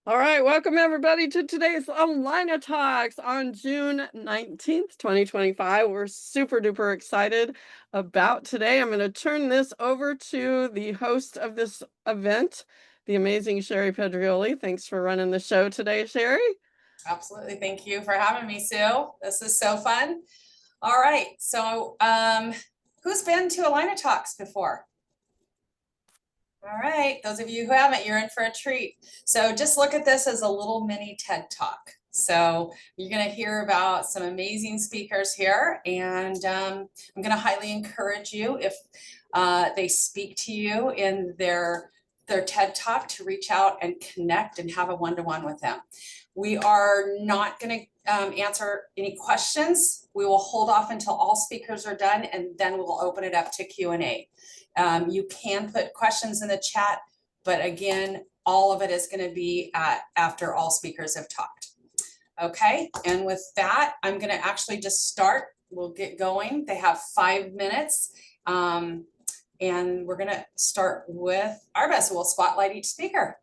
All right, welcome everybody to today's AlignaTalks on June 19th, 2025. We're super duper excited about today. I'm going to turn this over to the host of this event, the amazing Sherry Pedrioli. Thanks for running the show today, Sherry. Absolutely. Thank you for having me, Sue. This is so fun. All right. So who's been to AlignaTalks before? All right. Those of you who haven't, you're in for a treat. So just look at this as a little mini TED Talk. So you're going to hear about some amazing speakers here, and I'm going to highly encourage you, if they speak to you in their TED Talk, to reach out and connect and have a one-to-one with them. We are not going to answer any questions. We will hold off until all speakers are done, and then we'll open it up to Q&A. You can put questions in the chat, but again, all of it is going to be after all speakers have talked. Okay, and with that, I'm going to actually just start. We'll get going. They have 5 minutes, and we're going to start with Arba. So we'll spotlight each speaker.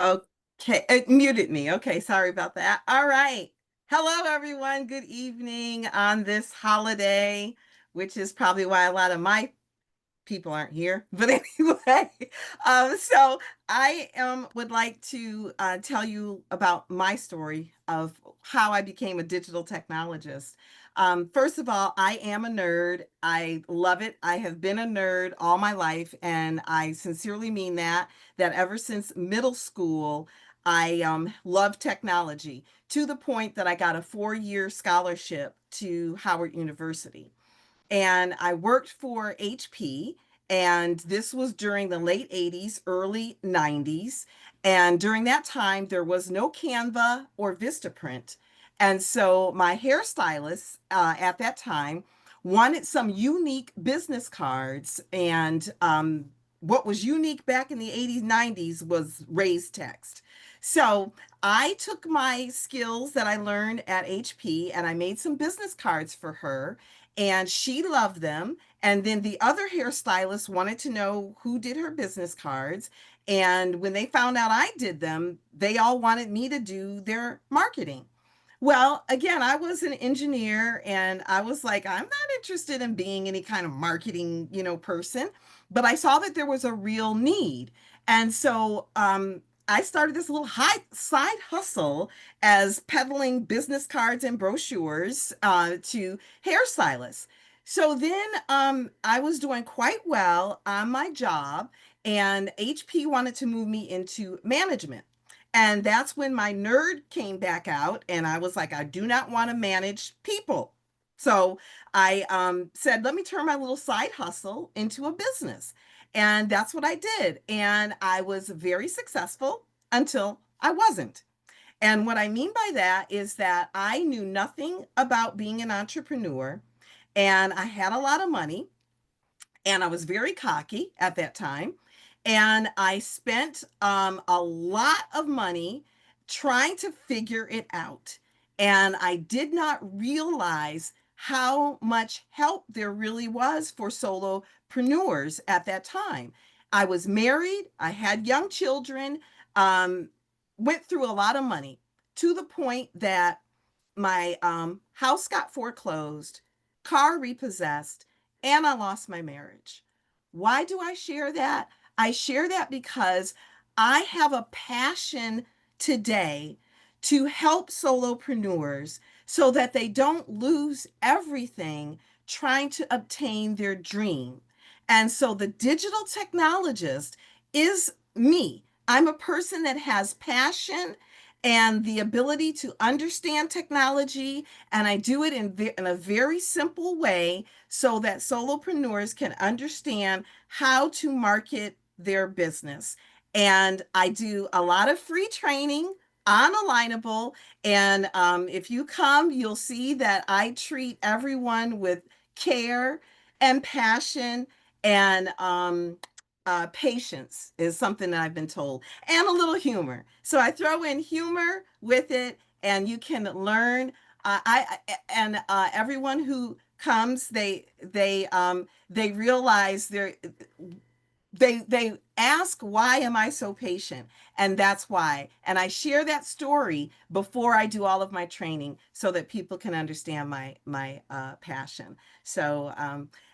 Okay, it muted me. Okay, sorry about that. All right. Hello, everyone. Good evening on this holiday, which is probably why a lot of my people aren't here. But anyway, so I would like to tell you about my story of how I became a digital technologist. First of all, I am a nerd. I love it. I have been a nerd all my life, and I sincerely mean that ever since middle school, I love technology to the point that I got a 4-year scholarship to Howard University. And I worked for HP, and this was during the late 80s, early 90s. And during that time, there was no Canva or Vistaprint. And so my hairstylist at that time wanted some unique business cards. And what was unique back in the 80s, 90s was raised text. So I took my skills that I learned at HP and I made some business cards for her, and she loved them. And then the other hairstylist wanted to know who did her business cards. And when they found out I did them, they all wanted me to do their marketing. Well, again, I was an engineer and I was like, I'm not interested in being any kind of marketing, person, but I saw that there was a real need. And so I started this little side hustle as peddling business cards and brochures to hairstylists. So then I was doing quite well on my job, and HP wanted to move me into management. And that's when my nerd came back out, and I was like, I do not want to manage people. So I said, let me turn my little side hustle into a business. And that's what I did. And I was very successful until I wasn't. And what I mean by that is that I knew nothing about being an entrepreneur, and I had a lot of money, and I was very cocky at that time. And I spent a lot of money trying to figure it out. And I did not realize how much help there really was for solopreneurs at that time. I was married, I had young children, um, went through a lot of money to the point that my house got foreclosed, car repossessed, and I lost my marriage. Why do I share that? I share that because I have a passion today to help solopreneurs so that they don't lose everything trying to obtain their dream. And so the digital technologist is me. I'm a person that has passion and the ability to understand technology, and I do it in a very simple way so that solopreneurs can understand how to market their business. And I do a lot of free training on Alignable. And if you come, you'll see that I treat everyone with care and passion, and patience is something that I've been told, and a little humor. So I throw in humor with it, and you can learn. Everyone who comes, they realize they ask, why am I so patient? And that's why. And I share that story before I do all of my training so that people can understand my passion. So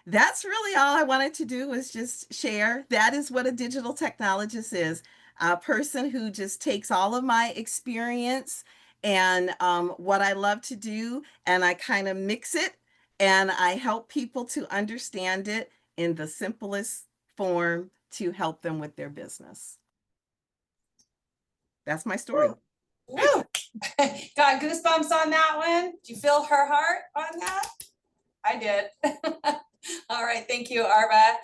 that's really all I wanted to do, was just share. That is what a digital technologist is. A person who just takes all of my experience and what I love to do, and I kind of mix it, and I help people to understand it in the simplest form to help them with their business. That's my story. Woo. Got goosebumps on that one. Did you feel her heart on that? I did. All right, thank you, Arba.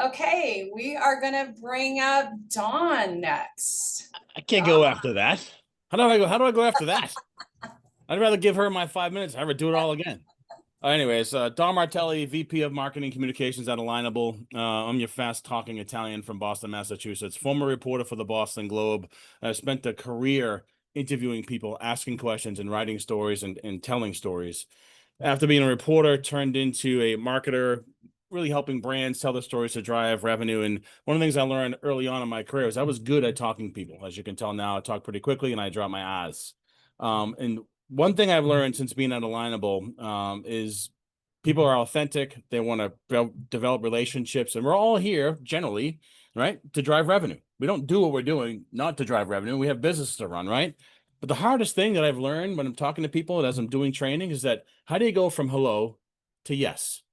Okay, we are gonna bring up Dawn next. I can't go after that. How do I go? How do I go after that? I'd rather give her my 5 minutes. I would do it all again. Anyways, Don Martelli, VP of Marketing Communications at Alignable. I'm your fast-talking Italian from Boston, Massachusetts. Former reporter for the Boston Globe. I spent a career interviewing people, asking questions, and writing stories and telling stories. After being a reporter, turned into a marketer, really helping brands tell their stories to drive revenue. And one of the things I learned early on in my career is I was good at talking to people. As you can tell now, I talk pretty quickly and I drop my I's. And one thing I've learned since being at Alignable is people are authentic. They want to develop relationships, and we're all here generally, right, to drive revenue. We don't do what we're doing not to drive revenue. We have businesses to run, right? But the hardest thing that I've learned when I'm talking to people and as I'm doing training is that how do you go from hello to yes?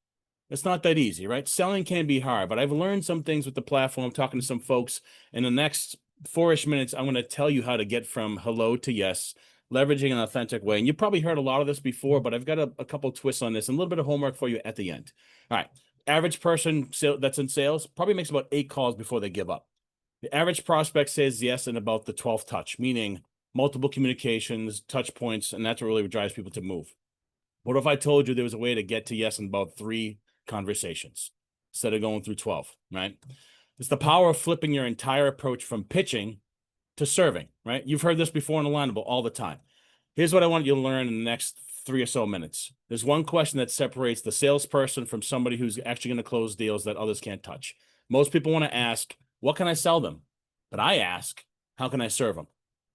It's not that easy, right? Selling can be hard, but I've learned some things with the platform, talking to some folks. In the next 4-ish minutes, I'm going to tell you how to get from hello to yes, leveraging an authentic way. And you probably heard a lot of this before, but I've got a couple twists on this and a little bit of homework for you at the end. All right. Average person that's in sales probably makes about 8 calls before they give up. The average prospect says yes in about the 12th touch, meaning multiple communications, touch points, and that's what really drives people to move. What if I told you there was a way to get to yes in about 3 conversations instead of going through 12, right? It's the power of flipping your entire approach from pitching to serving, right? You've heard this before in Alignable all the time. Here's what I want you to learn in the next 3 or so minutes. There's one question that separates the salesperson from somebody who's actually going to close deals that others can't touch. Most people want to ask, what can I sell them? But I ask, how can I serve them?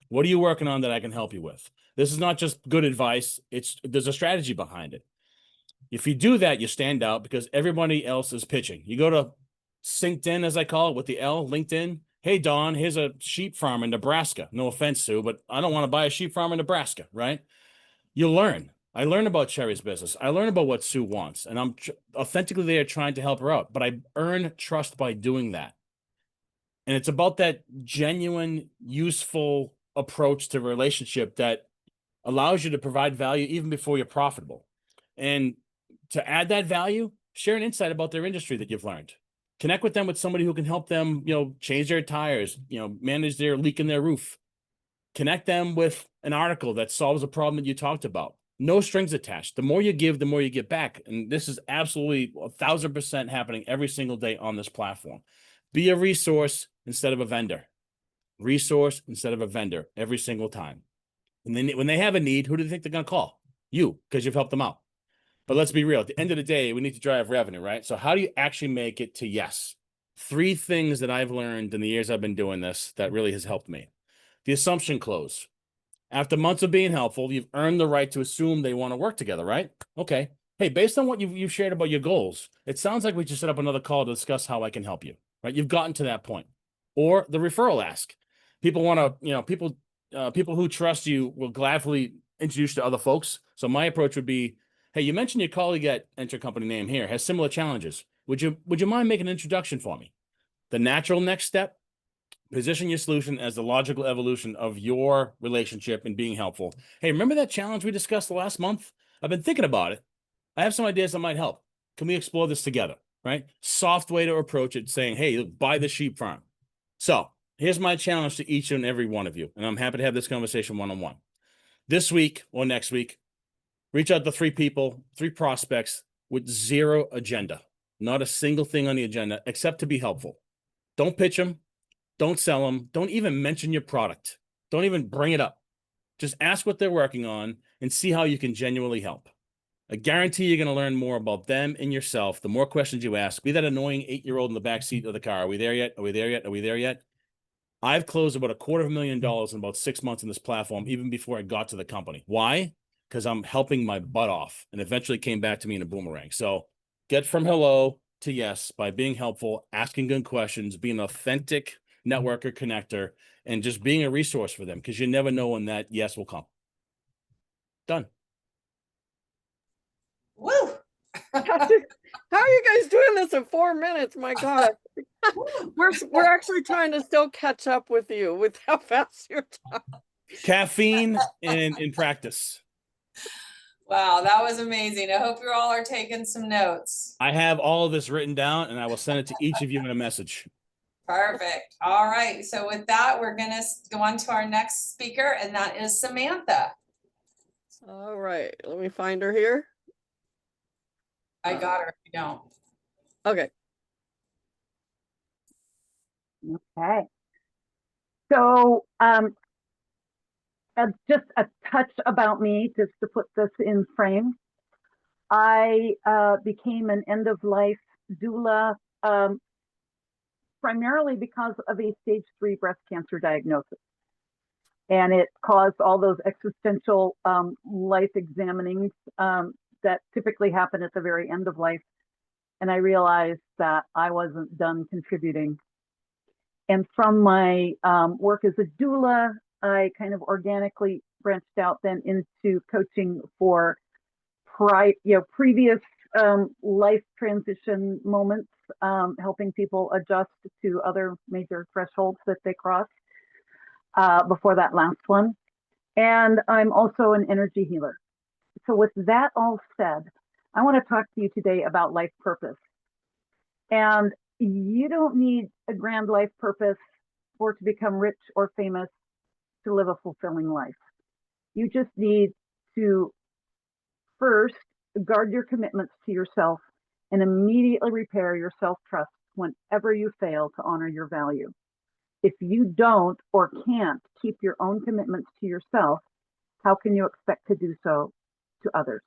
What are you working on that I can help you with? This is not just good advice. There's a strategy behind it. If you do that, you stand out because everybody else is pitching. You go to LinkedIn, as I call it, with the L, LinkedIn. Hey, Don, here's a sheep farm in Nebraska. No offense, Sue, but I don't want to buy a sheep farm in Nebraska, right? You learn. I learned about Sherry's business. I learned about what Sue wants, and I'm authentically there trying to help her out. But I earn trust by doing that. And it's about that genuine, useful approach to relationship that allows you to provide value even before you're profitable. And to add that value, share an insight about their industry that you've learned. Connect with them with somebody who can help them, change their tires, manage their leak in their roof. Connect them with an article that solves a problem that you talked about. No strings attached. The more you give, the more you get back. And this is absolutely 1,000% happening every single day on this platform. Be a resource instead of a vendor. Resource instead of a vendor every single time. And then when they have a need, who do they think they're going to call? You, because you've helped them out. But let's be real. At the end of the day, we need to drive revenue, right? So how do you actually make it to yes? 3 things that I've learned in the years I've been doing this that really has helped me. The assumption close. After months of being helpful, you've earned the right to assume they want to work together, right? Okay. Hey, based on what you've shared about your goals, it sounds like we should set up another call to discuss how I can help you, right? You've gotten to that point. Or the referral ask. People want to, people who trust you will gladly introduce you to other folks. So my approach would be, hey, you mentioned your colleague at enter company name here has similar challenges. Would you mind making an introduction for me? The natural next step, position your solution as the logical evolution of your relationship and being helpful. Hey, remember that challenge we discussed the last month? I've been thinking about it. I have some ideas that might help. Can we explore this together, right? Soft way to approach it, saying, hey, buy the sheep farm. So here's my challenge to each and every one of you, and I'm happy to have this conversation one-on-one. This week or next week, reach out to 3 people, 3 prospects with 0 agenda. Not a single thing on the agenda except to be helpful. Don't pitch them. Don't sell them. Don't even mention your product. Don't even bring it up. Just ask what they're working on and see how you can genuinely help. I guarantee you're going to learn more about them and yourself. The more questions you ask, be that annoying 8-year-old in the back seat of the car. Are we there yet? Are we there yet? Are we there yet? I've closed about $250,000 in about 6 months in this platform, even before I got to the company. Why? Because I'm helping my butt off, and eventually came back to me in a boomerang. So get from hello to yes by being helpful, asking good questions, being an authentic networker, connector, and just being a resource for them, because you never know when that yes will come. Done. Woo! How are you guys doing this in 4 minutes? My God. We're actually trying to still catch up with you with how fast you're talking. Caffeine and in practice. Wow, that was amazing. I hope you all are taking some notes. I have all of this written down, and I will send it to each of you in a message. Perfect. All right. So with that, we're going to go on to our next speaker, and that is Samantha. All right, let me find her here. I got her if you don't. Okay. Okay. So just a touch about me, just to put this in frame. I became an end-of-life doula primarily because of a stage 3 breast cancer diagnosis. And it caused all those existential life examinings that typically happen at the very end of life. And I realized that I wasn't done contributing. And from my work as a doula, I kind of organically branched out then into coaching for previous life transition moments, helping people adjust to other major thresholds that they cross before that last one. And I'm also an energy healer. So with that all said, I want to talk to you today about life purpose. And you don't need a grand life purpose or to become rich or famous to live a fulfilling life. You just need to first guard your commitments to yourself and immediately repair your self-trust whenever you fail to honor your value. If you don't or can't keep your own commitments to yourself, how can you expect to do so to others?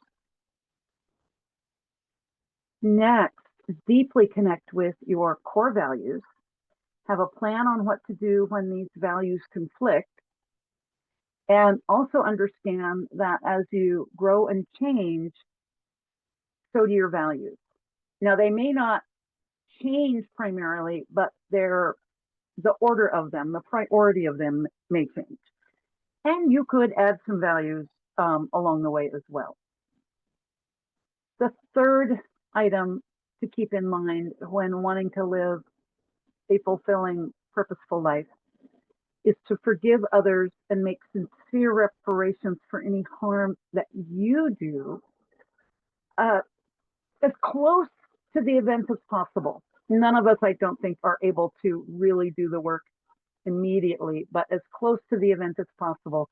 Next, deeply connect with your core values. Have a plan on what to do when these values conflict. And also understand that as you grow and change, so do your values. Now, they may not change primarily, but the order of them, the priority of them may change. And you could add some values along the way as well. The third item to keep in mind when wanting to live a fulfilling, purposeful life is to forgive others and make sincere reparations for any harm that you do as close to the event as possible. None of us, I don't think, are able to really do the work immediately, but as close to the event as possible,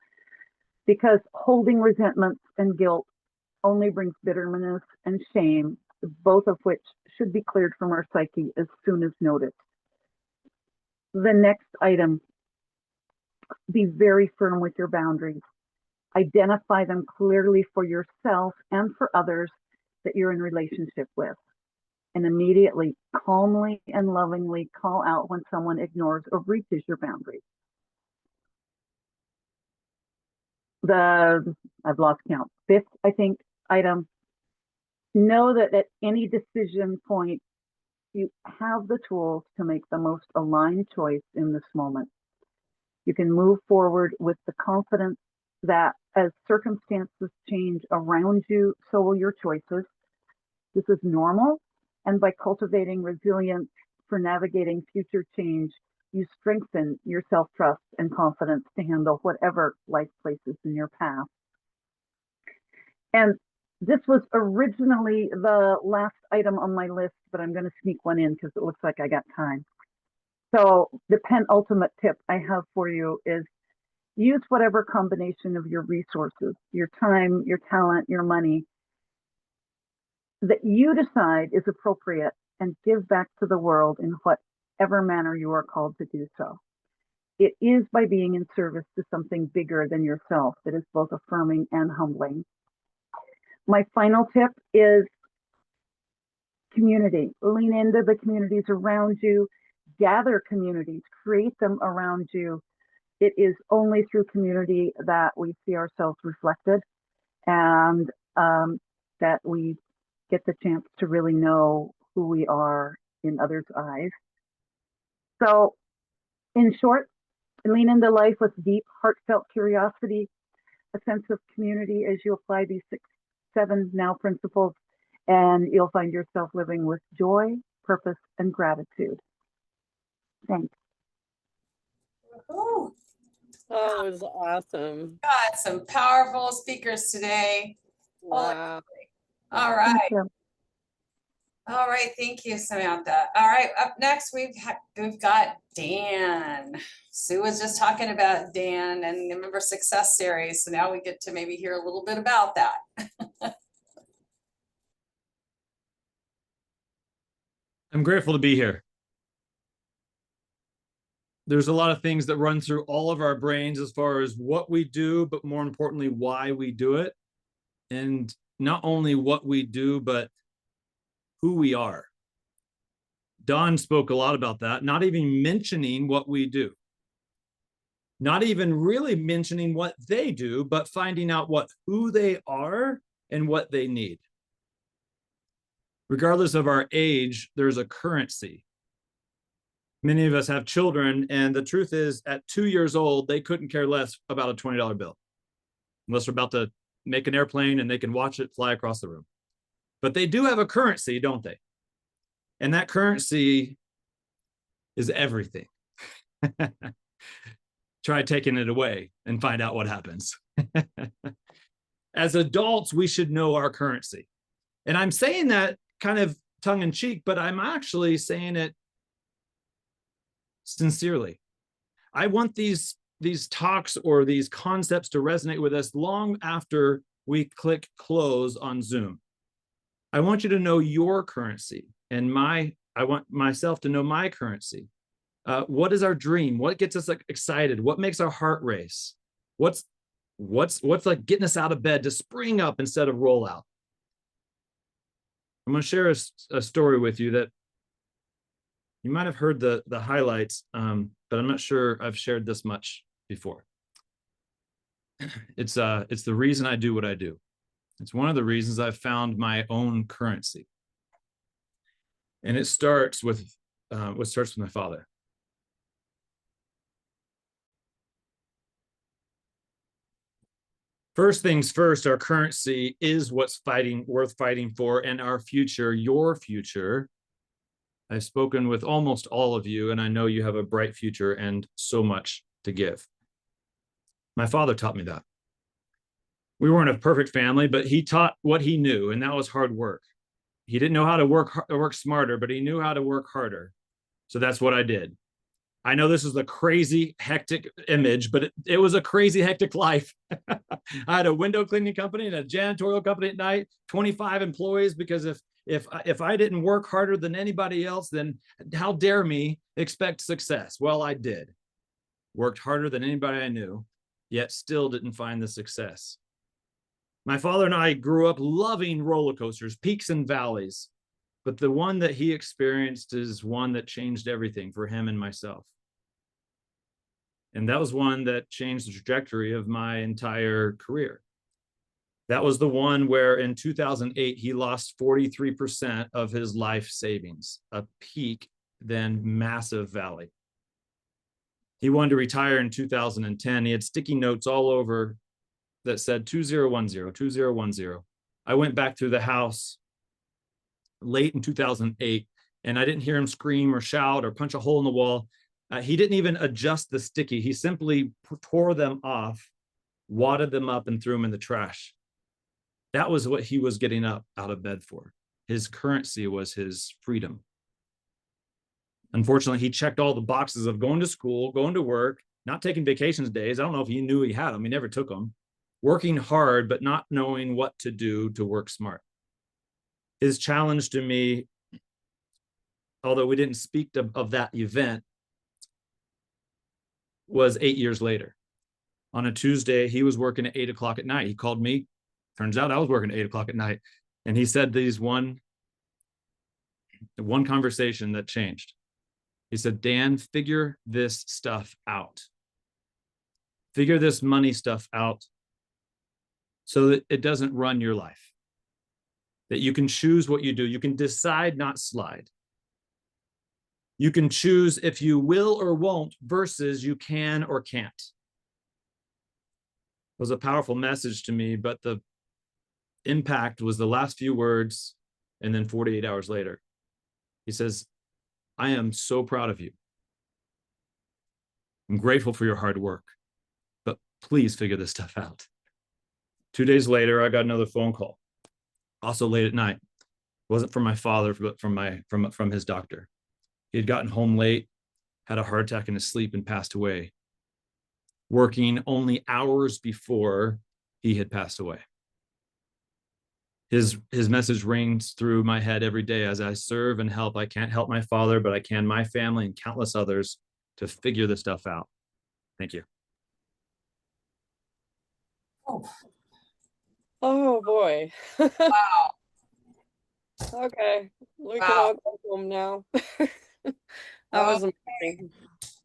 because holding resentments and guilt only brings bitterness and shame, both of which should be cleared from our psyche as soon as noticed. The next item, be very firm with your boundaries. Identify them clearly for yourself and for others that you're in relationship with. And immediately, calmly and lovingly call out when someone ignores or breaches your boundaries. I've lost count. Fifth, I think, item, know that at any decision point, you have the tools to make the most aligned choice in this moment. You can move forward with the confidence that as circumstances change around you, so will your choices. This is normal, and by cultivating resilience for navigating future change, you strengthen your self-trust and confidence to handle whatever life places in your path. And this was originally the last item on my list, but I'm going to sneak one in because it looks like I got time. So the penultimate tip I have for you is use whatever combination of your resources, your time, your talent, your money, that you decide is appropriate, and give back to the world in whatever manner you are called to do so. It is by being in service to something bigger than yourself that is both affirming and humbling. My final tip is community. Lean into the communities around you, gather communities, create them around you. It is only through community that we see ourselves reflected, and that we get the chance to really know who we are in others' eyes. So, in short, lean into life with deep, heartfelt curiosity, a sense of community as you apply these 7 now principles, and you'll find yourself living with joy, purpose, and gratitude. Thanks. Ooh, Oh, it was awesome. got some powerful speakers today. Wow. All Thank right. you. All right. Thank you, Samantha. All right. Up next, we've got Dan. Sue was just talking about Dan and the Member Success Series. So now we get to maybe hear a little bit about that. I'm grateful to be here. There's a lot of things that run through all of our brains as far as what we do, but more importantly, why we do it. And not only what we do, but who we are. Don spoke a lot about that, not even mentioning what we do. Not even really mentioning what they do, but finding out who they are and what they need. Regardless of our age, there's a currency. Many of us have children, and the truth is, at 2 years old, they couldn't care less about a $20 bill, unless they're about to make an airplane and they can watch it fly across the room. But they do have a currency, don't they? And that currency is everything. Try taking it away and find out what happens. As adults, we should know our currency. And I'm saying that kind of tongue in cheek, but I'm actually saying it sincerely. I want these talks or these concepts to resonate with us long after we click close on Zoom. I want you to know your currency, and I want myself to know my currency. What is our dream? What gets us excited? What makes our heart race? What's like getting us out of bed to spring up instead of roll out? I'm going to share a story with you that you might have heard the highlights, but I'm not sure I've shared this much before. It's the reason I do what I do. It's one of the reasons I've found my own currency. And it starts with my father. First things first, our currency is what's worth fighting for, and our future, your future. I've spoken with almost all of you, and I know you have a bright future and so much to give. My father taught me that. We weren't a perfect family, but he taught what he knew, and that was hard work. He didn't know how to work smarter, but he knew how to work harder. So that's what I did. I know this is a crazy, hectic image, but it was a crazy, hectic life. I had a window cleaning company and a janitorial company at night, 25 employees, because if I didn't work harder than anybody else, then how dare me expect success? Well, I did. Worked harder than anybody I knew, yet still didn't find the success. My father and I grew up loving roller coasters, peaks and valleys, but the one that he experienced is one that changed everything for him and myself. And that was one that changed the trajectory of my entire career. That was the one where in 2008, he lost 43% of his life savings, a peak, then massive valley. He wanted to retire in 2010. He had sticky notes all over that said 2010, 2010. I went back through the house late in 2008, and I didn't hear him scream or shout or punch a hole in the wall. He didn't even adjust the sticky. He simply tore them off, wadded them up, and threw them in the trash. That was what he was getting up out of bed for. His currency was his freedom. Unfortunately, he checked all the boxes of going to school, going to work, not taking vacations days. I don't know if he knew he had them. He never took them. Working hard, but not knowing what to do to work smart. His challenge to me, although we didn't speak of that event, was 8 years later. On a Tuesday, he was working at 8 o'clock at night. He called me Turns out I was working at 8 o'clock at night. And he said one conversation that changed. He said, Dan, figure this stuff out. Figure this money stuff out so that it doesn't run your life. That you can choose what you do. You can decide, not slide. You can choose if you will or won't versus you can or can't. It was a powerful message to me, but the impact was the last few words, and then 48 hours later, he says, I am so proud of you. I'm grateful for your hard work, but please figure this stuff out. 2 days later, I got another phone call, also late at night. It wasn't from my father, but from his doctor. He had gotten home late, had a heart attack in his sleep, and passed away, working only hours before he had passed away. His message rings through my head every day as I serve and help. I can't help my father, but I can my family and countless others to figure this stuff out. Thank you. Oh boy. Wow. Okay, we can Wow. all go home now. That was amazing.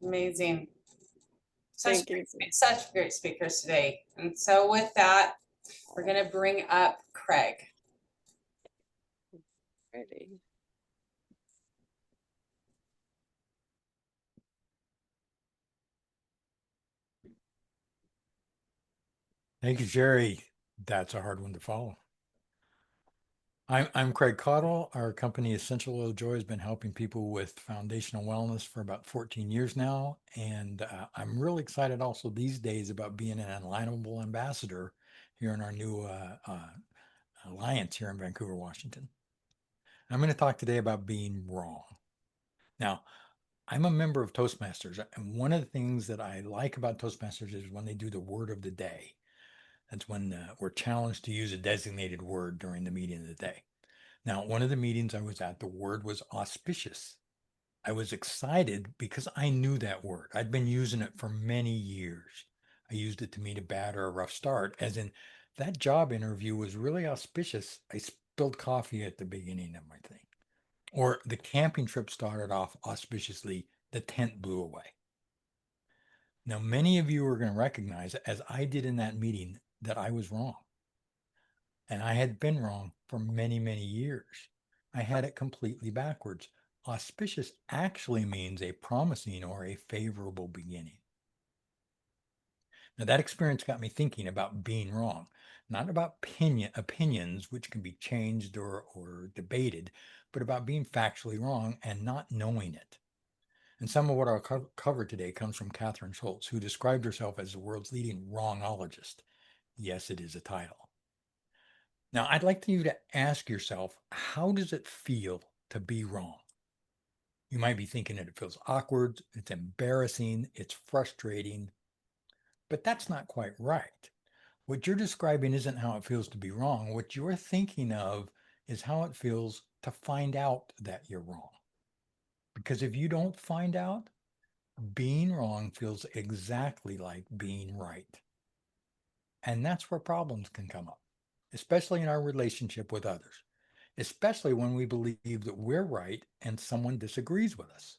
Amazing. Thank you. Such great speakers today. And so with that, we're going to bring up Craig. Ready. Thank you, Jerry. That's a hard one to follow. I'm Craig Cottle. Our company, Essential Oil Joy, has been helping people with foundational wellness for about 14 years now. And I'm really excited also these days about being an Alignable ambassador here in our new alliance here in Vancouver, Washington. I'm going to talk today about being wrong. Now, I'm a member of Toastmasters, and one of the things that I like about Toastmasters is when they do the word of the day. That's when we're challenged to use a designated word during the meeting of the day. Now, one of the meetings I was at, the word was auspicious. I was excited because I knew that word. I'd been using it for many years. I used it to mean a bad or a rough start, as in that job interview was really auspicious. I spilled coffee at the beginning of my thing. Or the camping trip started off auspiciously, the tent blew away. Now, many of you are going to recognize, as I did in that meeting, that I was wrong. And I had been wrong for many, many years. I had it completely backwards. Auspicious actually means a promising or a favorable beginning. Now, that experience got me thinking about being wrong, not about opinions, which can be changed or debated, but about being factually wrong and not knowing it. And some of what I'll cover today comes from Catherine Schultz, who described herself as the world's leading wrongologist. Yes, it is a title. Now, I'd like you to ask yourself, how does it feel to be wrong? You might be thinking that it feels awkward, it's embarrassing, it's frustrating, but that's not quite right. What you're describing isn't how it feels to be wrong. What you're thinking of is how it feels to find out that you're wrong. Because if you don't find out, being wrong feels exactly like being right. And that's where problems can come up, especially in our relationship with others, especially when we believe that we're right and someone disagrees with us.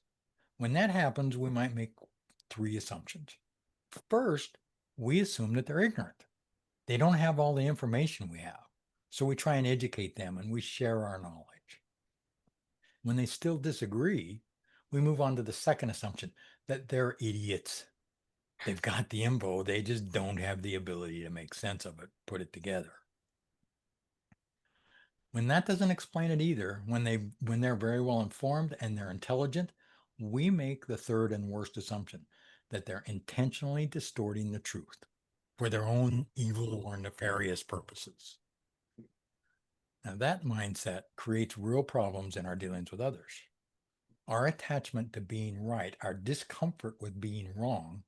When that happens, we might make 3 assumptions. First, we assume that they're ignorant. They don't have all the information we have. So we try and educate them and we share our knowledge. When they still disagree, we move on to the second assumption, that they're idiots. They've got the info, they just don't have the ability to make sense of it, put it together. When that doesn't explain it either, when they're very well informed and they're intelligent, we make the third and worst assumption, that they're intentionally distorting the truth for their own evil or nefarious purposes. Now, that mindset creates real problems in our dealings with others. Our attachment to being right, our discomfort with being wrong,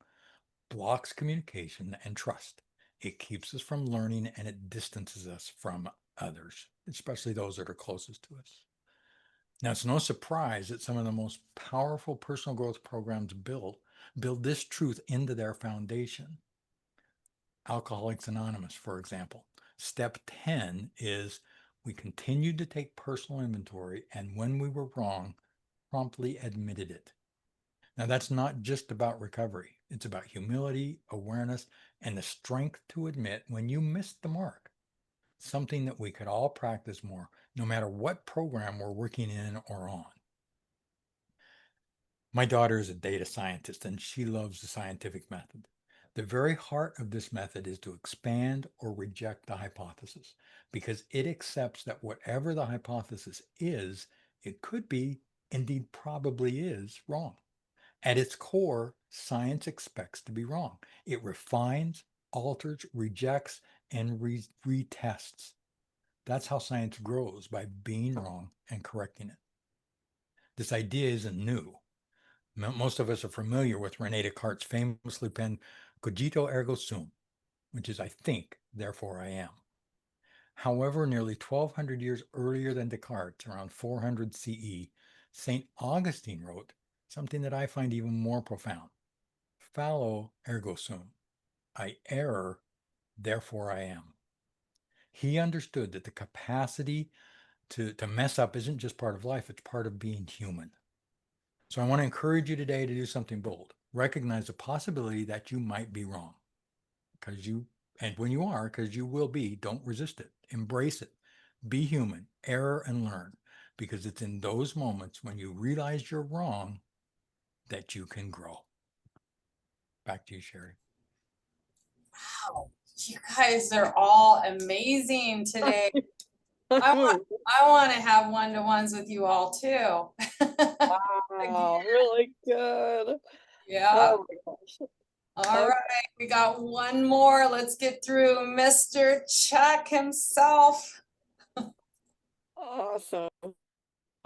blocks communication and trust. It keeps us from learning and it distances us from others, especially those that are closest to us. Now, it's no surprise that some of the most powerful personal growth programs build this truth into their foundation. Alcoholics Anonymous, for example, Step 10 is we continued to take personal inventory, and when we were wrong, promptly admitted it. Now, that's not just about recovery. It's about humility, awareness, and the strength to admit when you missed the mark. Something that we could all practice more, no matter what program we're working in or on. My daughter is a data scientist, and she loves the scientific method. The very heart of this method is to expand or reject the hypothesis, because it accepts that whatever the hypothesis is, it could be, indeed probably is, wrong. At its core, science expects to be wrong. It refines, alters, rejects, and retests. That's how science grows, by being wrong and correcting it. This idea isn't new. Most of us are familiar with Rene Descartes' famously penned cogito ergo sum, which is I think, therefore I am. However, nearly 1200 years earlier than Descartes, around 400 CE, St. Augustine wrote something that I find even more profound. Fallo ergo sum. I err, therefore I am. He understood that the capacity to mess up isn't just part of life, it's part of being human. So I want to encourage you today to do something bold. Recognize the possibility that you might be wrong. And when you are, because you will be, don't resist it. Embrace it. Be human, error and learn. Because it's in those moments when you realize you're wrong that you can grow. Back to you, Sherry. Wow, you guys are all amazing today. I want to have one-to-ones with you all too. Wow, really good. Yeah. Oh my gosh. All right, we got one more. Let's get through Mr. Chuck himself. Awesome.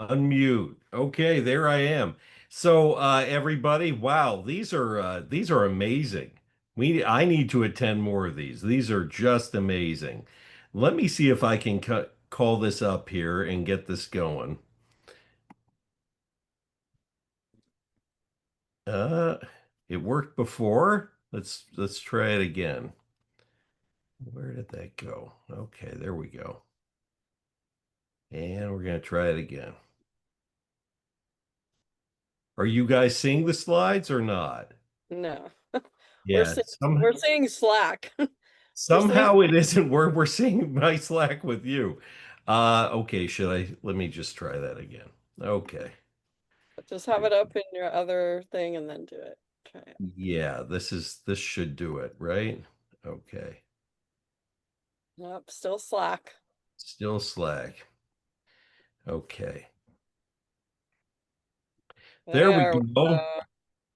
Unmute. Okay, there I am. So everybody, wow, these are amazing. I need to attend more of these. These are just amazing. Let me see if I can call this up here and get this going. It worked before. Let's try it again. Where did that go? Okay, there we go. And we're going to try it again. Are you guys seeing the slides or not? No. Yeah, We're seeing Slack. somehow it isn't where we're seeing my Slack with you. Okay, let me just try that again. Okay. Just have it up in your other thing and then do it. Try it. Yeah, this should do it, right? Okay. Nope, still Slack. Still Slack. Okay. There we There we go. go.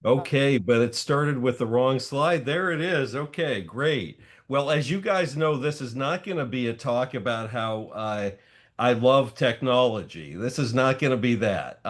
Okay, but it started with the wrong slide. There it is. Okay, great. Well, as you guys know, this is not going to be a talk about how I love technology. This is not going to be that.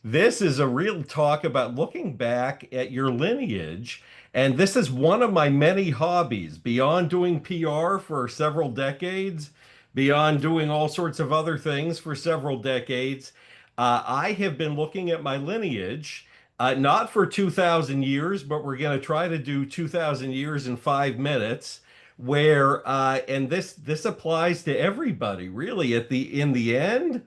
This is a real talk about looking back at your lineage. And this is one of my many hobbies beyond doing PR for several decades, beyond doing all sorts of other things for several decades. I have been looking at my lineage. Not for 2,000 years, but we're going to try to do 2,000 years in 5 minutes. And this applies to everybody, really. In the end,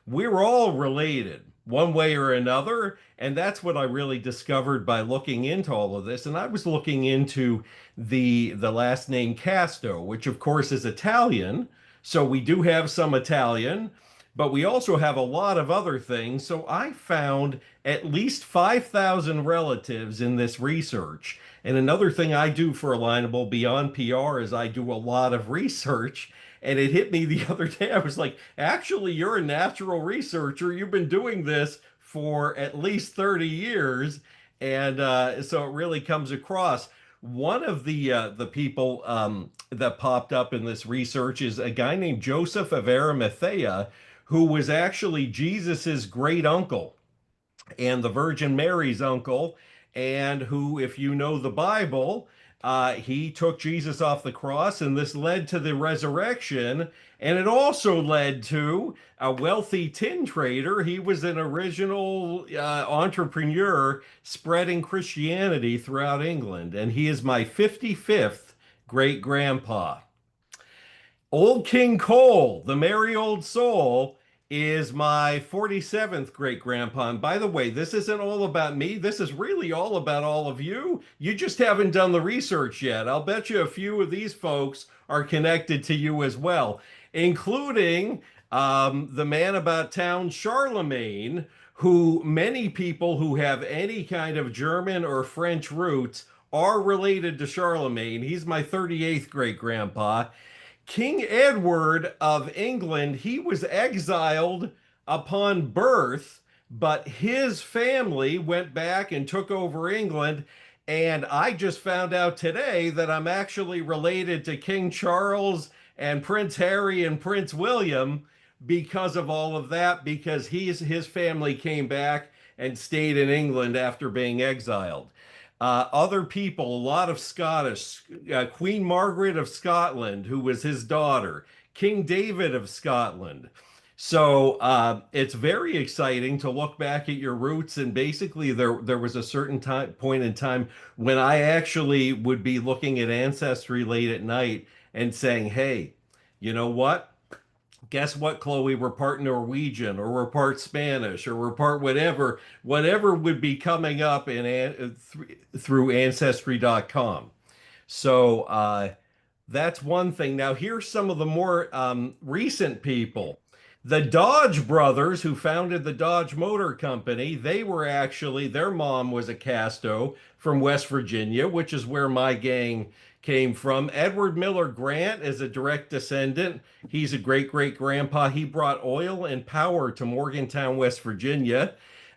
we're all related one way or another, and that's what I really discovered by looking into all of this. And I was looking into the last name Casto, which of course is Italian. So we do have some Italian, but we also have a lot of other things. So I found at least 5,000 relatives in this research. And another thing I do for Alignable beyond PR is I do a lot of research. And it hit me the other day. I was like, actually, you're a natural researcher. You've been doing this for at least 30 years. And so it really comes across. One of the people that popped up in this research is a guy named Joseph of Arimathea, who was actually Jesus's great uncle and the Virgin Mary's uncle, and who, if you know the Bible, he took Jesus off the cross, and this led to the resurrection. And it also led to a wealthy tin trader. He was an original entrepreneur spreading Christianity throughout England. And he is my 55th great grandpa. Old King Cole, the merry old soul, is my 47th great grandpa. And by the way, this isn't all about me. This is really all about all of you. You just haven't done the research yet. I'll bet you a few of these folks are connected to you as well, including the man about town, Charlemagne, who many people who have any kind of German or French roots are related to Charlemagne. He's my 38th great grandpa. King Edward of England, he was exiled upon birth, but his family went back and took over England. And I just found out today that I'm actually related to King Charles and Prince Harry and Prince William because of all of that, because his family came back and stayed in England after being exiled. Other people, a lot of Scottish, Queen Margaret of Scotland, who was his daughter, King David of Scotland. So it's very exciting to look back at your roots. And basically, there was a certain point in time when I actually would be looking at Ancestry late at night and saying, hey, you know what? Guess what, Chloe? We're part Norwegian, or we're part Spanish, or we're part whatever would be coming up through Ancestry.com. So that's one thing. Now, here's some of the more recent people. The Dodge brothers, who founded the Dodge Motor Company, they were actually, their mom was a Casto from West Virginia, which is where my gang came from. Edward Miller Grant is a direct descendant. He's a great great grandpa. He brought oil and power to Morgantown, West Virginia.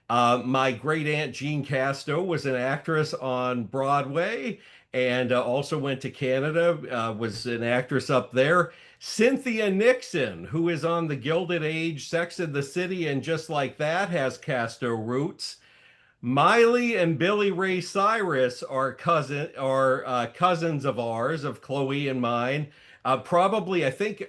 My great aunt Jean Casto was an actress on Broadway and also went to Canada, was an actress up there. Cynthia Nixon, who is on The Gilded Age, Sex and the City, and Just Like That, has Casto roots. Miley and Billy Ray Cyrus are cousins of ours, of Chloe and mine. Probably, I think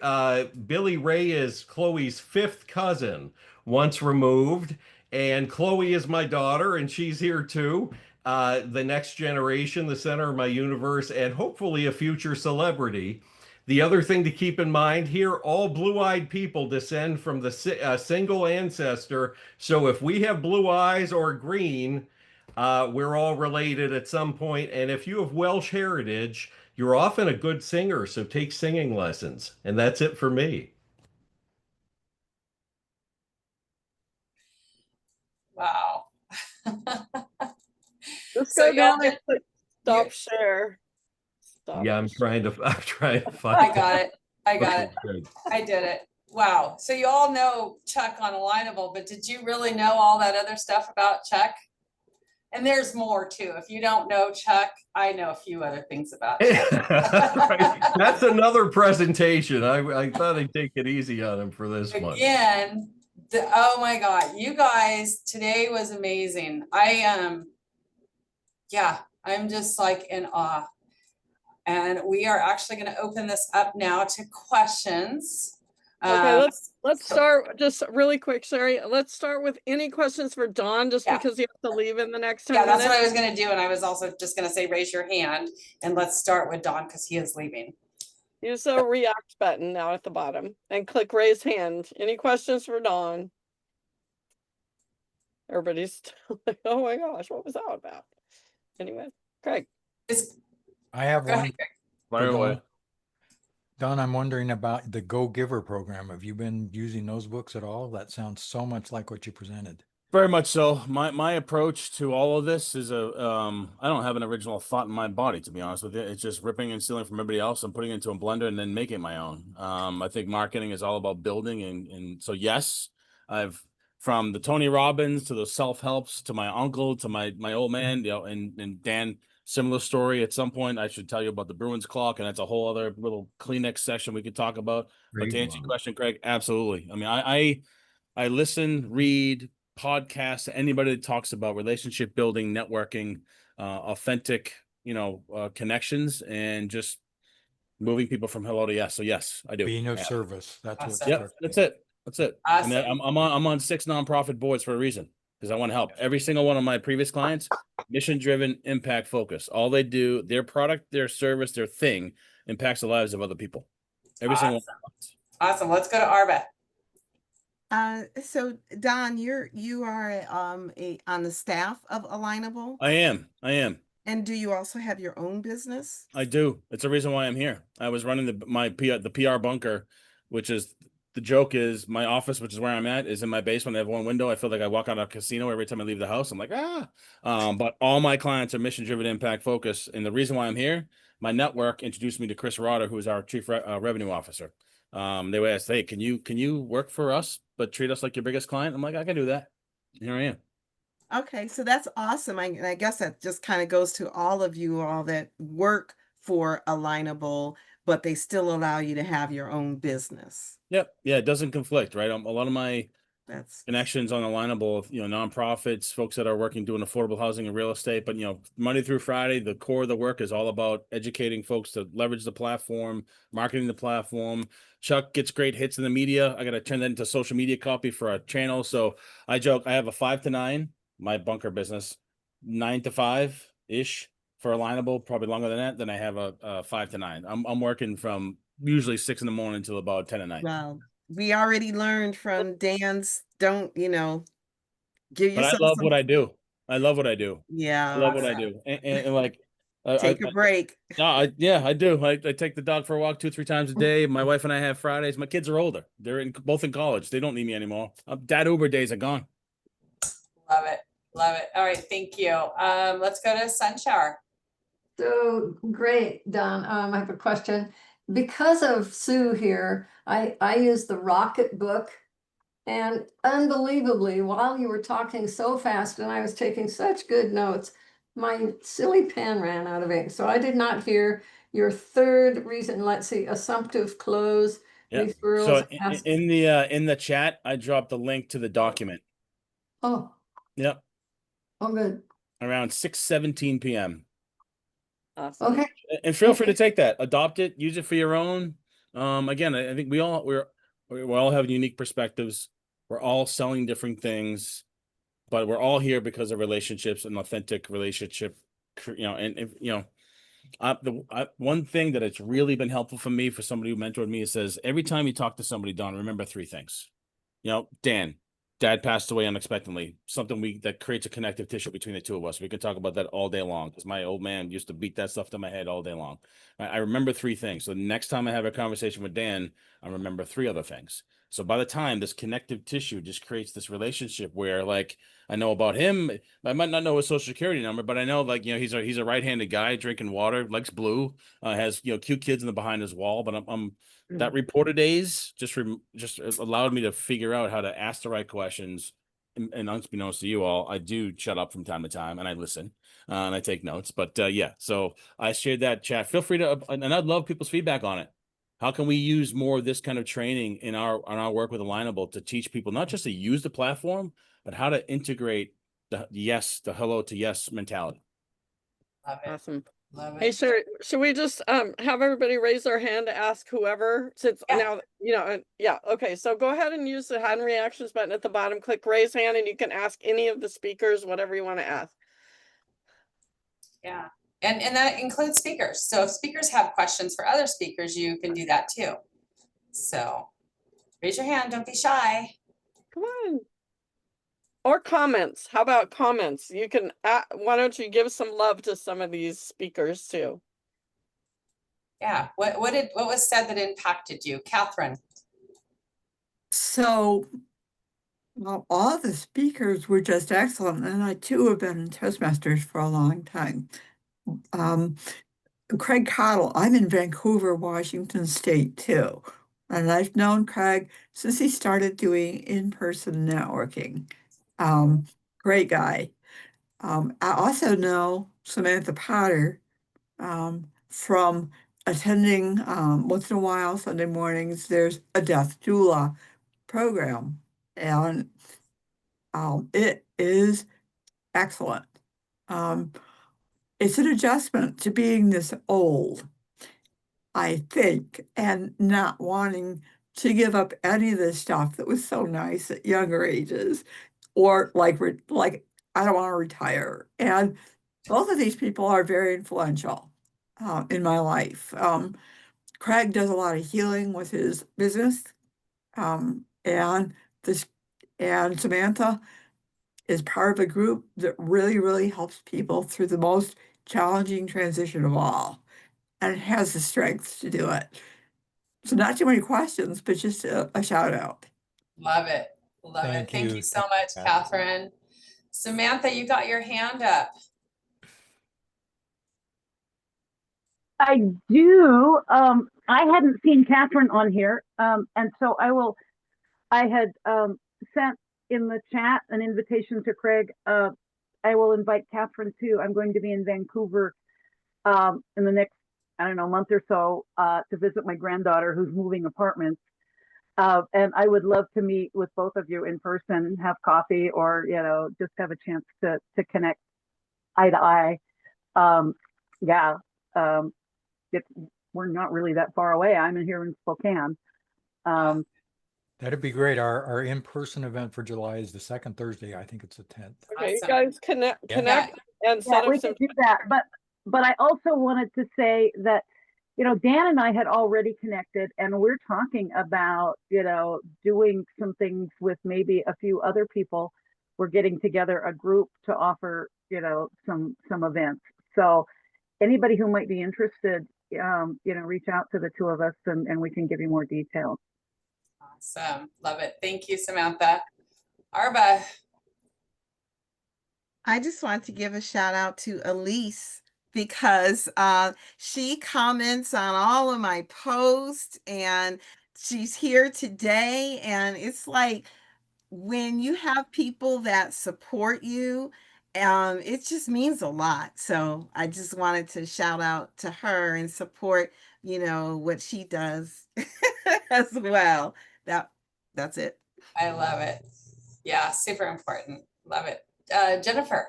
Billy Ray is Chloe's fifth cousin, once removed, and Chloe is my daughter, and she's here too. The next generation, the center of my universe, and hopefully a future celebrity. The other thing to keep in mind here, all blue-eyed people descend from the single ancestor. So if we have blue eyes or green, we're all related at some point. And if you have Welsh heritage, you're often a good singer. So take singing lessons. And that's it for me. Wow. Just So go down y'all and click stop you- share. Stop. Yeah, I'm trying to find. I got it. I got it. Good. I did it. Wow. So you all know Chuck on Alignable, but did you really know all that other stuff about Chuck? And there's more too. If you don't know Chuck, I know a few other things about Chuck. Right. That's another presentation. I thought I'd take it easy on him for this one. Again, oh my God, you guys, today was amazing. Yeah, I'm just like in awe. And we are actually going to open this up now to questions. Okay, let's start just really quick, Sherry. Let's start with any questions for Dawn, just Yeah. because you have to leave in the next 10 Yeah, that's minutes. what I was going to do. And I was also just going to say, raise your hand and let's start with Don because he is leaving. Use the react button now at the bottom and click raise hand. Any questions for Dawn? Everybody's still like, oh my gosh, what was that about? Anyway, Craig. I have Go one. ahead, Greg. Fire for away. Don, I'm wondering about the Go Giver program. Have you been using those books at all? That sounds so much like what you presented. Very much so. My approach to all of this is I don't have an original thought in my body, to be honest with you. It's just ripping and stealing from everybody else and putting it into a blender and then making it my own. I think marketing is all about building, and so yes, I've from the Tony Robbins to the self-helps to my uncle to my old man, and Dan, similar story. At some point I should tell you about the Bruins clock, and that's a whole other little Kleenex session we could talk about. But to answer your question, Craig, absolutely. I mean, I listen, read podcasts, anybody that talks about relationship building, networking, authentic, connections, and just moving people from hello to yes. So yes, I do. Being of Yeah. service. That's Awesome. what. Yep, that's it. That's it. Awesome. And I'm on 6 nonprofit boards for a reason, because I want to help. Every single one of my previous clients, mission driven, impact focus. All they do, their product, their service, their thing impacts the lives of other people. Every single one. Awesome. Let's go to Arba. So Don, you are on the staff of Alignable, I am. and do you also have your own business? I do. It's the reason why I'm here. I was running the PR bunker, which is the joke is my office, which is where I'm at, is in my basement. I have one window. I feel like I walk out of a casino every time I leave the house. I'm like, but all my clients are mission-driven, impact focus. And the reason why I'm here, my network introduced me to Chris Rotter, who is our chief revenue officer. They would ask, hey, can you work for us, but treat us like your biggest client? I'm like, I can do that. Here I am. Okay, so that's awesome. I guess that just kind of goes to all of you all that work for Alignable, but they still allow you to have your own business. Yep. Yeah, it doesn't conflict, right? A lot of my That's connections on Alignable, nonprofits, folks that are working doing affordable housing and real estate. But Monday through Friday, the core of the work is all about educating folks to leverage the platform, marketing the platform. Chuck gets great hits in the media. I got to turn that into social media copy for our channel. So I joke, I have a 5 to 9, my bunker business, 9 to 5 ish for Alignable, probably longer than that. Then I have a 5 to 9. I'm working from usually 6 in the morning until about 10 at night. well, we already learned from Dan's, don't, give But yourself I love some, what I do. I love what I do. I yeah, love what I do. And like, take a break. no, I do. I take the dog for a walk 2-3 times a day. My wife and I have Fridays. My kids are older. They're both in college. They don't need me anymore. Dad Uber days are gone. Love it. Love it. All right. Thank you. Let's go to Sunshower. So great, Don. I have a question. Because of Sue here, I use the Rocket book, and unbelievably, while you were talking so fast and I was taking such good notes, my silly pen ran out of ink. So I did not hear your third reason. Let's see, assumptive close, Yeah. referrals. So in the chat, I dropped the link to the document. Oh, Yep. oh, good. Around 6:17 p.m. Awesome. Okay. And feel free to take that, adopt it, use it for your own. Again, I think we all have unique perspectives. We're all selling different things, but we're all here because of relationships and authentic relationship. One thing that it's really been helpful for me, for somebody who mentored me, it says every time you talk to somebody, Don, remember 3 things. Dan, Dad passed away unexpectedly. Something that creates a connective tissue between the two of us. We can talk about that all day long because my old man used to beat that stuff to my head all day long. I remember 3 things. So the next time I have a conversation with Dan, I remember 3 other things. So by the time, this connective tissue just creates this relationship where, like, I know about him. I might not know his social security number, but I know, like, he's a right-handed guy drinking water, likes blue, has cute kids in the behind his wall. But that reporter days just allowed me to figure out how to ask the right questions. And unbeknownst to you all, I do shut up from time to time and I listen and I take notes. But yeah, so I shared that chat. Feel free to, and I'd love people's feedback on it. How can we use more of this kind of training in our work with Alignable to teach people not just to use the platform, but how to integrate the hello to yes mentality? Love it. Awesome. Love Hey, it. should we just have everybody raise their hand to ask whoever, since Yeah. now, yeah, okay, so go ahead and use the hand reactions button at the bottom, click raise hand, and you can ask any of the speakers whatever you want to ask. Yeah. And that includes speakers. So if speakers have questions for other speakers, you can do that too. So raise your hand, don't be shy. Come on. Or comments. How about comments? You can, why don't you give some love to some of these speakers too? Yeah. What was said that impacted you? Catherine. So, well, all the speakers were just excellent, and I too have been in Toastmasters for a long time. Craig Cottle, I'm in Vancouver, Washington State too, and I've known Craig since he started doing in-person networking. Great guy. I also know Samantha Potter from attending once in a while Sunday mornings. There's a death doula program, and it is excellent. It's an adjustment to being this old, I think, and not wanting to give up any of the stuff that was so nice at younger ages, or like I don't want to retire. And both of these people are very influential in my life. Craig does a lot of healing with his business. And this and Samantha is part of a group that really, really helps people through the most challenging transition of all, and has the strength to do it. So not too many questions, but just a shout out. Love it. Love it. Thank Thank you. you so Thank much, you, Catherine. Samantha, you got your hand up. I do. I hadn't seen Catherine on here, and so I had sent in the chat an invitation to Craig. I will invite Catherine too. I'm going to be in Vancouver in the next, I don't know, month or so to visit my granddaughter who's moving apartments. And I would love to meet with both of you in person, have coffee, or just have a chance to connect eye to eye. Yeah, we're not really that far away. I'm in here in Spokane. That'd be great. Our in-person event for July is the second Thursday. I think it's the 10th. Okay, you Awesome. guys connect and set Yeah, up we some. could do that. But I also wanted to say that, Dan and I had already connected, and we're talking about, doing some things with maybe a few other people. We're getting together a group to offer, some events. So anybody who might be interested, reach out to the two of us and we can give you more details. Awesome. Love it. Thank you, Samantha. Arba. I just want to give a shout out to Elise because she comments on all of my posts, and she's here today. And it's like when you have people that support you, it just means a lot. So I just wanted to shout out to her and support, what she does as well. That's it. I love it. Yeah, super important. Love it. Jennifer.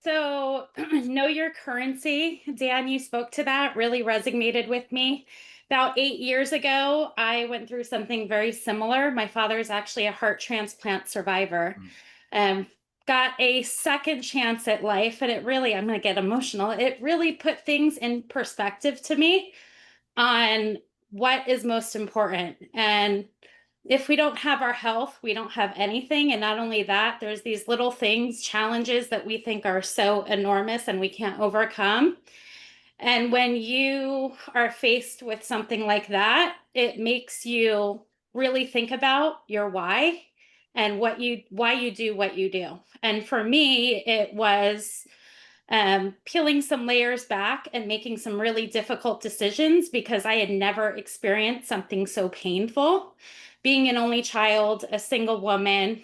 So, know your currency. Dan, you spoke to that, really resonated with me. About 8 years ago, I went through something very similar. My father is actually a heart transplant survivor. Got a second chance at life, and it really, I'm going to get emotional. It really put things in perspective to me on what is most important. And if we don't have our health, we don't have anything. And not only that, there's these little things, challenges that we think are so enormous and we can't overcome. And when you are faced with something like that, it makes you really think about your why and why you do what you do. And for me, it was peeling some layers back and making some really difficult decisions because I had never experienced something so painful. Being an only child, a single woman,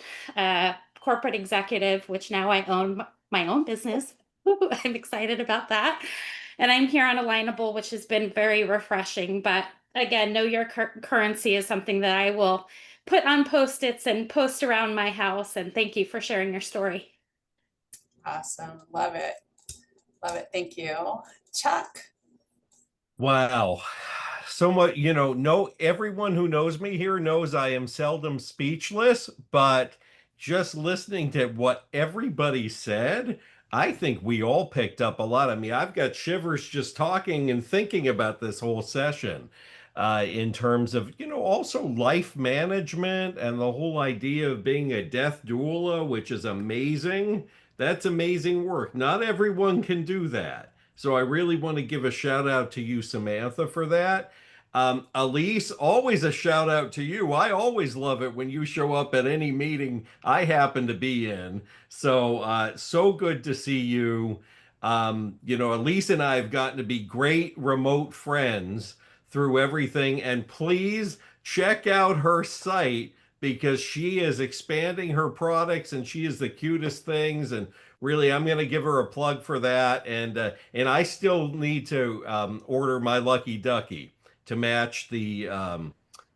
corporate executive, which now I own my own business. I'm excited about that. And I'm here on Alignable, which has been very refreshing. But again, know your currency is something that I will put on Post-its and post around my house. And thank you for sharing your story. Awesome. Love it. Love it. Thank you. Chuck. Wow. So much, everyone who knows me here knows I am seldom speechless, but just listening to what everybody said, I think we all picked up a lot. I mean, I've got shivers just talking and thinking about this whole session in terms of, also life management and the whole idea of being a death doula, which is amazing. That's amazing work. Not everyone can do that. So I really want to give a shout out to you, Samantha, for that. Elise, always a shout out to you. I always love it when you show up at any meeting I happen to be in. So, so good to see you. Elise and I have gotten to be great remote friends through everything. And please check out her site because she is expanding her products and she is the cutest things. And really, I'm going to give her a plug for that. And I still need to order my Lucky Ducky to match the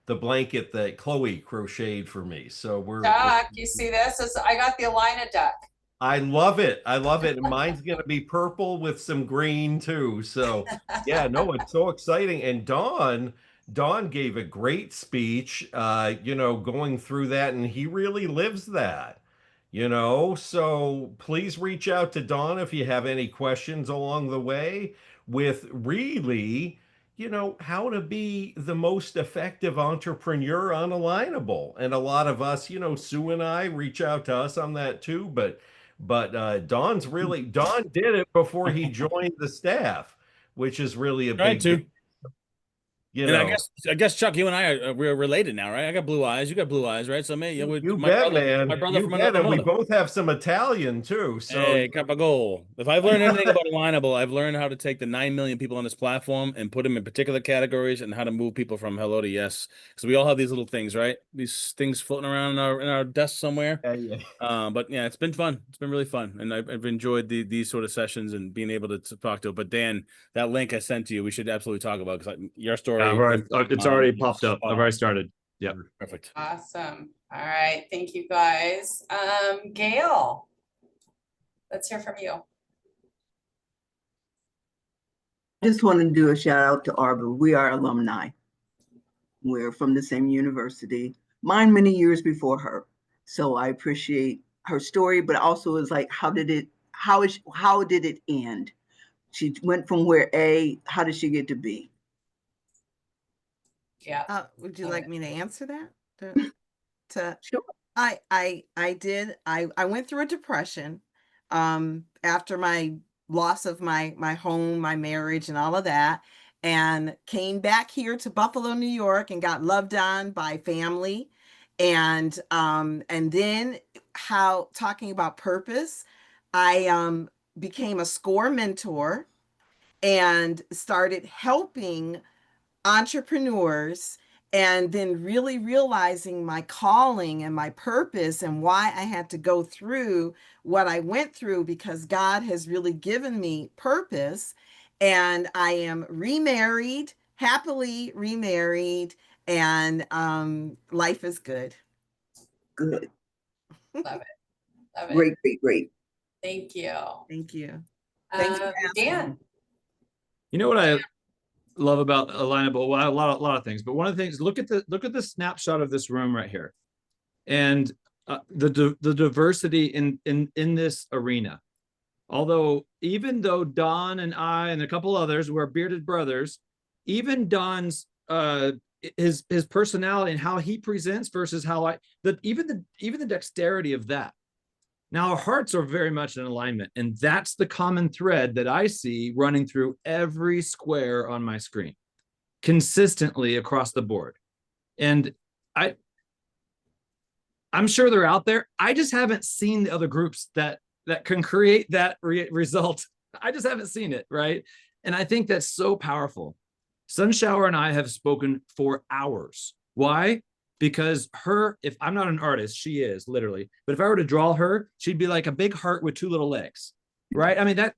blanket that Chloe crocheted for me. So Duck, you see this? I got the Alina duck. I love it. I love it. And mine's going to be purple with some green too. So yeah, no, it's so exciting. And Don gave a great speech, going through that, and he really lives that. So please reach out to Don if you have any questions along the way. with really, how to be the most effective entrepreneur on Alignable. And a lot of us, Sue and I reach out to us on that too, but Don did it before he joined the staff, which is really a Tried big to. deal. And I guess Chuck, you and I we're related now, right? I got blue eyes, you got blue eyes, right? So maybe You bet, man. my brother You from bet, another and we mother. both have some Italian too. So Hey, Capagol. If I've learned anything about Alignable, I've learned how to take the 9 million people on this platform and put them in particular categories and how to move people from hello to yes. Because we all have these little things, right? These things floating around in our desk somewhere. But yeah, it's been fun. It's been really fun, and I've enjoyed these sort of sessions and being able to talk to it. But Dan, that link I sent to you, we should absolutely talk about because your story. It's already popped up. I've already started. Yeah. Perfect. Awesome. All right. Thank you guys. Gail, let's hear from you. Just want to do a shout out to Arbor. We are alumni. We're from the same university, mine many years before her. So I appreciate her story, but also is like, how did it end? She went from where A, how did she get to B? Yeah. Would you like me to answer that? Sure. I did. I went through a depression after my loss of my home, my marriage, and all of that, and came back here to Buffalo, New York, and got loved on by family, and then talking about purpose, I became a SCORE mentor and started helping entrepreneurs, and then really realizing my calling and my purpose and why I had to go through what I went through, because God has really given me purpose. And I am remarried, happily remarried, and life is good. Good. Love it. Love it. Great. Thank you. Thank you. Thanks for asking. Dan. You know what I love about Alignable? Well, a lot of things, but one of the things, look at the snapshot of this room right here, and the diversity in this arena. Although, even though Don and I and a couple others were bearded brothers, even Don's his personality and how he presents versus how even the dexterity of that. Now, our hearts are very much in alignment, and that's the common thread that I see running through every square on my screen, consistently across the board. And I'm sure they're out there. I just haven't seen the other groups that can create that result. I just haven't seen it, right? And I think that's so powerful. Sunshower and I have spoken for hours. Why? Because if I'm not an artist, she is literally, but if I were to draw her, she'd be like a big heart with two little legs, right? I mean, that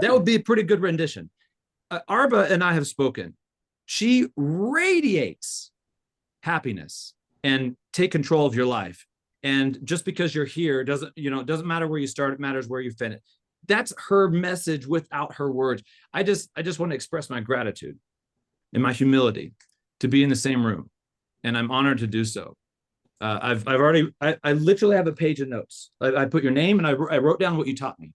would be a pretty good rendition. Arba and I have spoken. She radiates happiness and take control of your life. And just because you're here doesn't matter where you start, it matters where you finish. That's her message without her words. I just want to express my gratitude and my humility to be in the same room. And I'm honored to do so. I literally have a page of notes. I put your name and I wrote down what you taught me,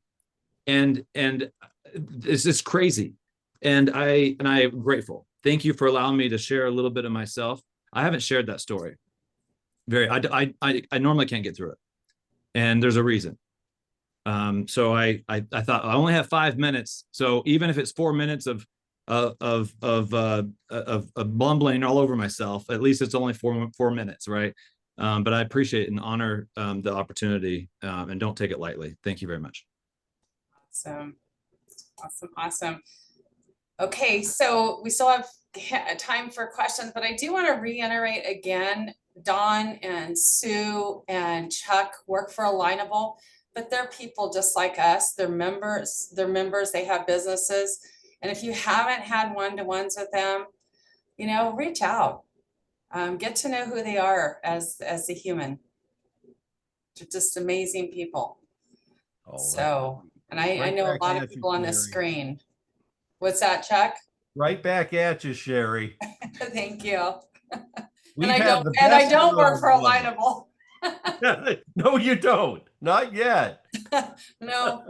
and it's just crazy. And I'm grateful. Thank you for allowing me to share a little bit of myself. I haven't shared that story. I normally can't get through it, and there's a reason. So I thought I only have 5 minutes. So even if it's 4 minutes of bumbling all over myself, at least it's only 4 minutes, right? But I appreciate and honor the opportunity, and don't take it lightly. Thank you very much. Awesome. Okay, so we still have time for questions, but I do want to reiterate again, Don and Sue and Chuck work for Alignable, but they're people just like us. They're members, they have businesses. And if you haven't had one-to-ones with them, reach out, get to know who they are as a human. They're just amazing people. And I know a lot of people on this screen. What's that, Chuck? Right back at you, Sherry. Thank you. And I don't work for Alignable. No, you don't. Not yet. No.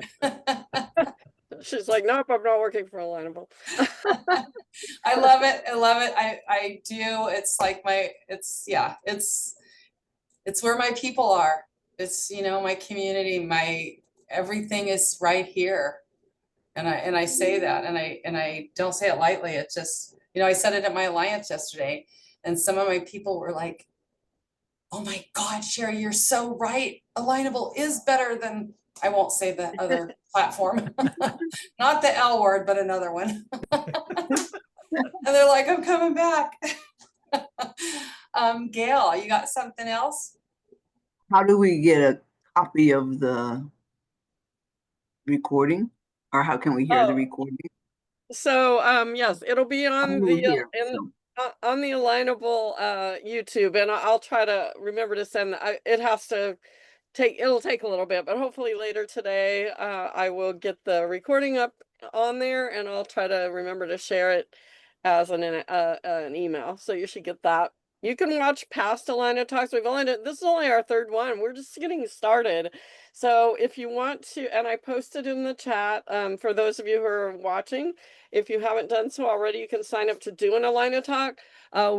She's like, nope, I'm not working for Alignable. I love it. I love it. I do. It's like yeah, it's where my people are. It's, my community, everything is right here. And I say that, and I don't say it lightly. It's just, I said it at my alliance yesterday, and some of my people were like, oh my God, Sherry, you're so right. Alignable is better than, I won't say the other platform, not the L word, but another one. And they're like, I'm coming back. Gail, you got something else? How do we get a copy of the recording? Or how can we hear the recording? So, yes, it'll be on the on the Alignable YouTube, and I'll try to remember to send. It'll take a little bit, but hopefully later today, I will get the recording up on there, and I'll try to remember to share it as an email. So you should get that. You can watch past AlignaTalks. This is only our third one. We're just getting started. So if you want to, and I posted in the chat, for those of you who are watching, if you haven't done so already, you can sign up to do an AlignaTalk.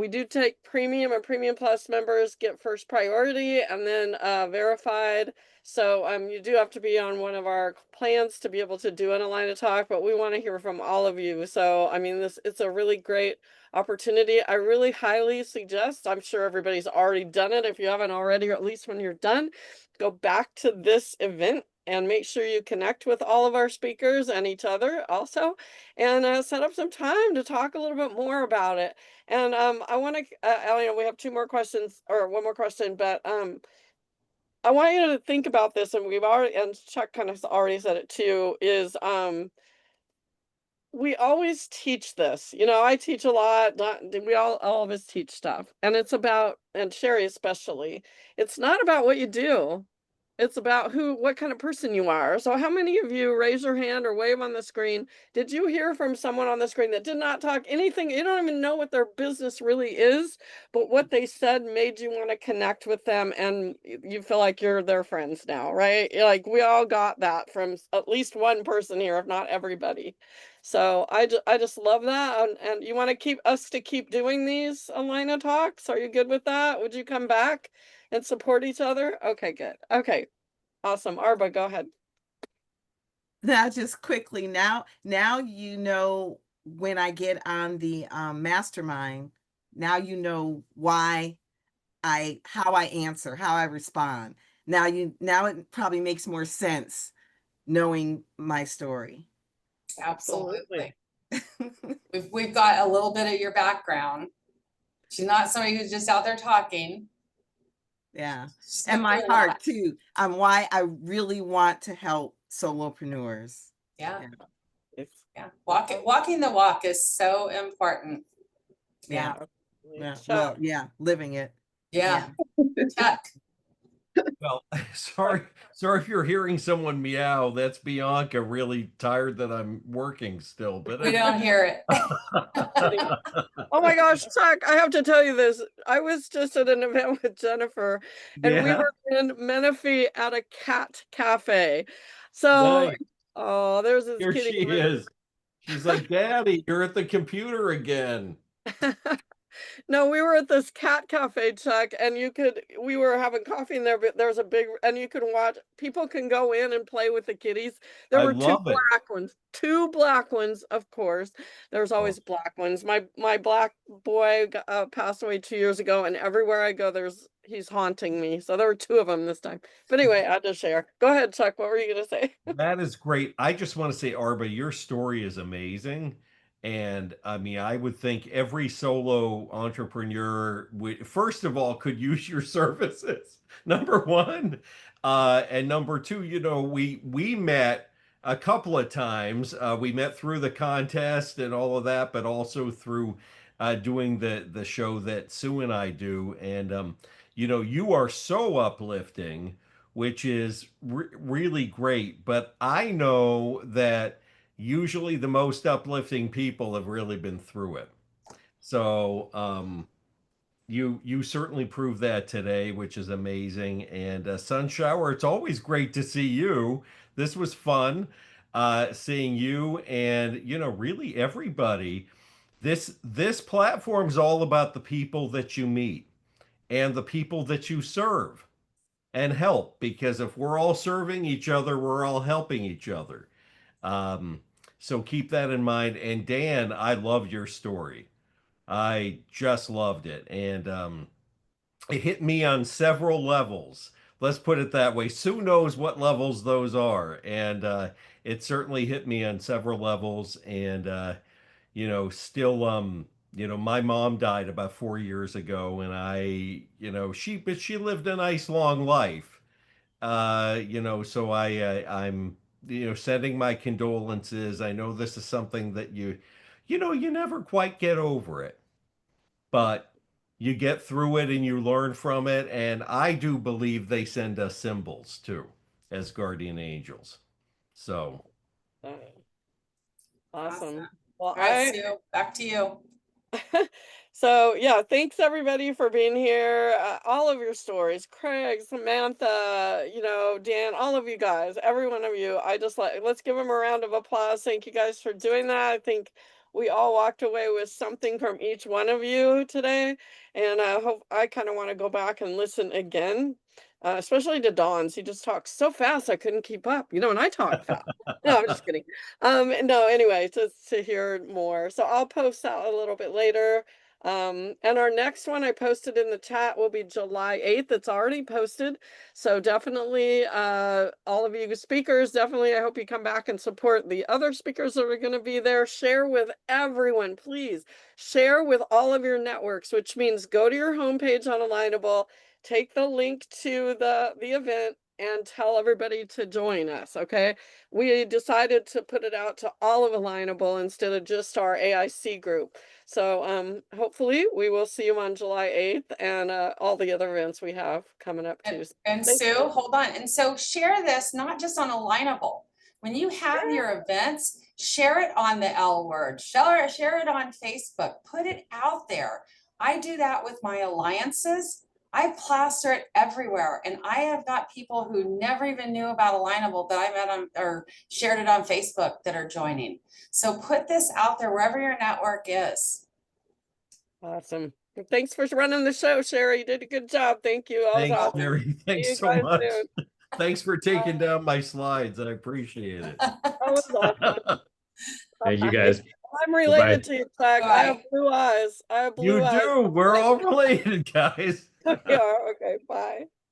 We do take premium and premium plus members get first priority and then verified. So you do have to be on one of our plans to be able to do an AlignaTalk, but we want to hear from all of you. So I mean, it's a really great opportunity. I really highly suggest, I'm sure everybody's already done it. If you haven't already, or at least when you're done, go back to this event and make sure you connect with all of our speakers and each other also, and set up some time to talk a little bit more about it. And I want to, Elena, we have two more questions, or one more question, but I want you to think about this, and and Chuck kind of already said it too, is we always teach this. I teach a lot. We all of us teach stuff. And it's about, and Sherry especially, it's not about what you do. It's about what kind of person you are. So how many of you, raise your hand or wave on the screen, did you hear from someone on the screen that did not talk anything? You don't even know what their business really is, but what they said made you want to connect with them, and you feel like you're their friends now, right? Like, we all got that from at least one person here, if not everybody. So I just love that. And you want to keep doing these AlignaTalks? Are you good with that? Would you come back and support each other? Okay, good. Okay, awesome. Arba, go ahead. Now, just quickly, now when I get on the mastermind, now why how I answer, how I respond. Now it probably makes more sense knowing my story. Absolutely. We've got a little bit of your background. She's not somebody who's just out there talking. Yeah. And my heart too, on why I really want to help solopreneurs. Yeah. Walking the walk is so important. Yeah. Well, yeah, living it. Yeah. Chuck. Well, sorry if you're hearing someone meow. That's Bianca really tired that I'm working still, but we don't hear it. Oh my gosh, Chuck, I have to tell you this. I was just at an event with Jennifer, and we were in Menifee at a cat cafe. So, nice. Oh, there's this Here kitty. she is. She's like, Daddy, you're at the computer again. No, we were at this cat cafe, Chuck, and we were having coffee in there, but there's and you can watch, people can go in and play with the kitties. There were two black ones, of course. There's always black ones. My black boy passed away 2 years ago, and everywhere I go, he's haunting me. So there were two of them this time. But anyway, I just share. Go ahead, Chuck. What were you going to say? That is great. I just want to say, Arba, your story is amazing. And I mean, I would think every solo entrepreneur first of all, could use your services. Number one. And number two, we met a couple of times. We met through the contest and all of that, but also through doing the show that Sue and I do. And, you are so uplifting, which is really great. But I know that usually the most uplifting people have really been through it. So you certainly proved that today, which is amazing. And Sunshower, it's always great to see you. This was fun. seeing you and, you know, really everybody. This platform's all about the people that you meet and the people that you serve and help, because if we're all serving each other, we're all helping each other. Um, so keep that in mind. And Dan, I love your story. I just loved it. And it hit me on several levels. Let's put it that way. Sue knows what levels those are. And it certainly hit me on several levels. And, you know, still, you know, my mom died about 4 years ago. And but she lived a nice long life. You know, so I'm, you know, sending my condolences. I know this is something that you know, you never quite get over it, but you get through it and you learn from it. And I do believe they send us symbols too, as guardian angels. So Uh, Awesome. Awesome. Well, All right, Sue, back to you. so yeah, thanks everybody for being here. All of your stories, Craig, Samantha, you know, Dan, all of you guys, every one of you. Let's give them a round of applause. Thank you guys for doing that. I think we all walked away with something from each one of you today, and I kind of want to go back and listen again. Especially to Dawn's. He just talks so fast I couldn't keep up. You know, and I talk fast. No, I'm just kidding. No, anyway, to hear more. So I'll post that a little bit later. And our next one I posted in the chat will be July 8th. It's already posted. So definitely, all of you speakers, definitely, I hope you come back and support the other speakers that are going to be there. Share with everyone, please. Share with all of your networks, which means go to your homepage on Alignable, take the link to the event, and tell everybody to join us, okay? We decided to put it out to all of Alignable instead of just our AIC group. So hopefully we will see you on July 8th and all the other events we have coming up too. And Sue, hold on. And so share this, not just on Alignable. When you have your events, share it on the L Word, share it on Facebook, put it out there. I do that with my alliances. I plaster it everywhere. And I have got people who never even knew about Alignable that I met on or shared it on Facebook that are joining. So put this out there wherever your network is. Awesome. Thanks for running the show, Sherry. You did a good job. Thank you. thanks, Mary. Thanks so much. Soon. Thanks for taking down my slides. I appreciate it. That was awesome. Thank you guys. I'm related Bye-bye. to you, Chuck. I have blue eyes. I have blue eyes. You do. We're all related, guys. We are. Okay, bye.